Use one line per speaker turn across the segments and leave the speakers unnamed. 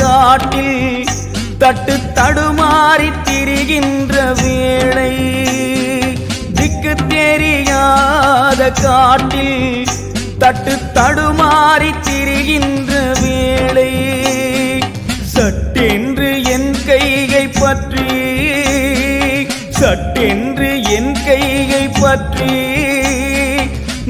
காட்டில் தட்டு தடுமாறி திரிகின்ற வேளை, திக்கு தெரியாத காட்டில் தட்டு தடுமாறி திரிகின்ற வேளை, சட்டென்று என் கையை பற்றி, சட்டென்று என் கையை பற்றி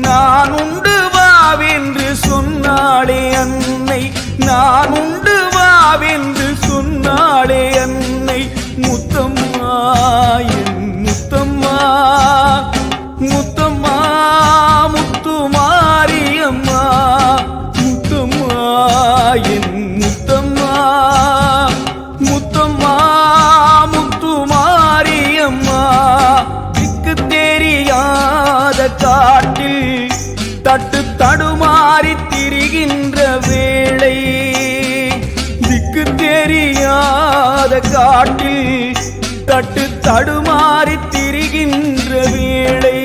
நான் உண்டு வாவென்று சொன்னாளே அன்னை, நான் உண்டு வாவென்று சொன்னாளே அன்னை. முத்தம்மா என் முத்தம்மா, முத்தம்மா முத்துமாரியம்மா, முத்தம்மா என் முத்தம்மா, முத்தம்மா முத்துமாரியம்மா. திக்கு தெரியாத காட்டில் தட்டு தடுமாறி திரிகின்ற வேளை, திக்கு தெரியாத காட்டில் தட்டு தடுமாறி திரிகின்ற வேளை.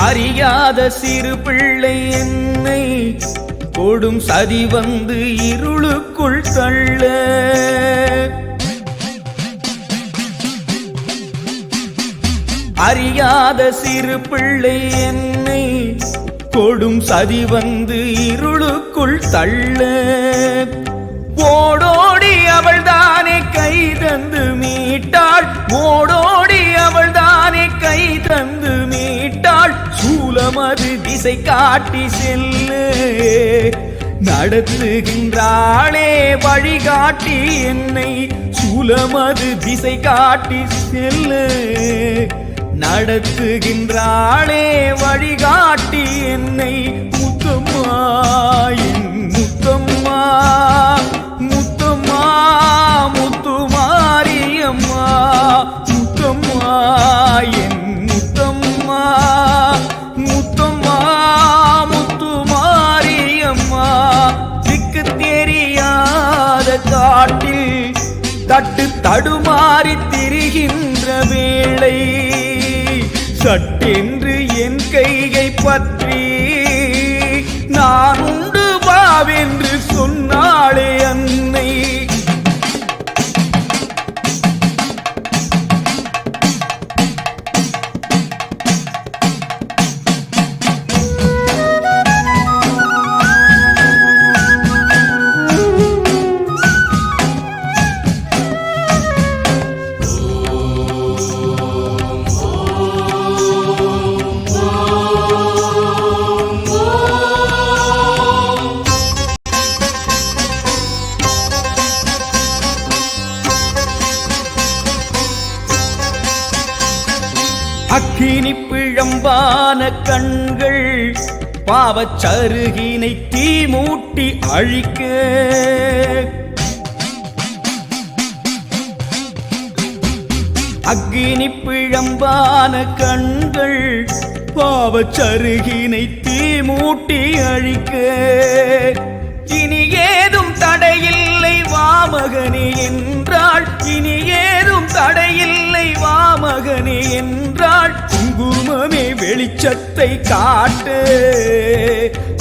அறியாத சிறு பிள்ளை என்னை கொடும் சதி வந்து இருளுக்குள் தள்ள, அறியாத சிறு பிள்ளை என்னை கொடும் சதி வந்து இருளுக்குள் தள்ள, ஓடோடி அவள் தானே கை தந்து மீட்டாள், ஓடோடி அவள் தானே கை தந்து மீட்டாள். சூலமது திசை காட்டி செல்லு நடத்துகின்றாளே வழிகாட்டி என்னை, சூலமது திசை காட்டி செல்லு நடத்துகின்றாளே வழிகாட்டி என்னை. முத்தம்மா என் முத்தம்மா, முத்தம்மா முத்துமாரியம்மா, முத்தம்மா என் முத்தம்மா, முத்தம்மா முத்துமாரியம்மா. திக்கு தெரியாத காட்டில் தட்டு தடுமாறி திரிகின்ற வேளை, சட்டென்று என் கையை பற்றி நான் உண்டு வாவென்று சொன்னாளே அன்னை. அக்கினி பிழம்பான கண்கள் பாவச்சருகினை தீ மூட்டி அழிக்க, அக்கினி பிழம்பான கண்கள் பாவச்சருகினை தீ மூட்டி அழிக்க, இனி ஏதும் தடையில்லை வாமகனே என்றாள், இனி ஏதும் தடையில்லை வாமகனே என்றாள். குங்குமமே வெளிச்சத்தை காட்டு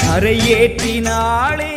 கரையேற்றினாளே.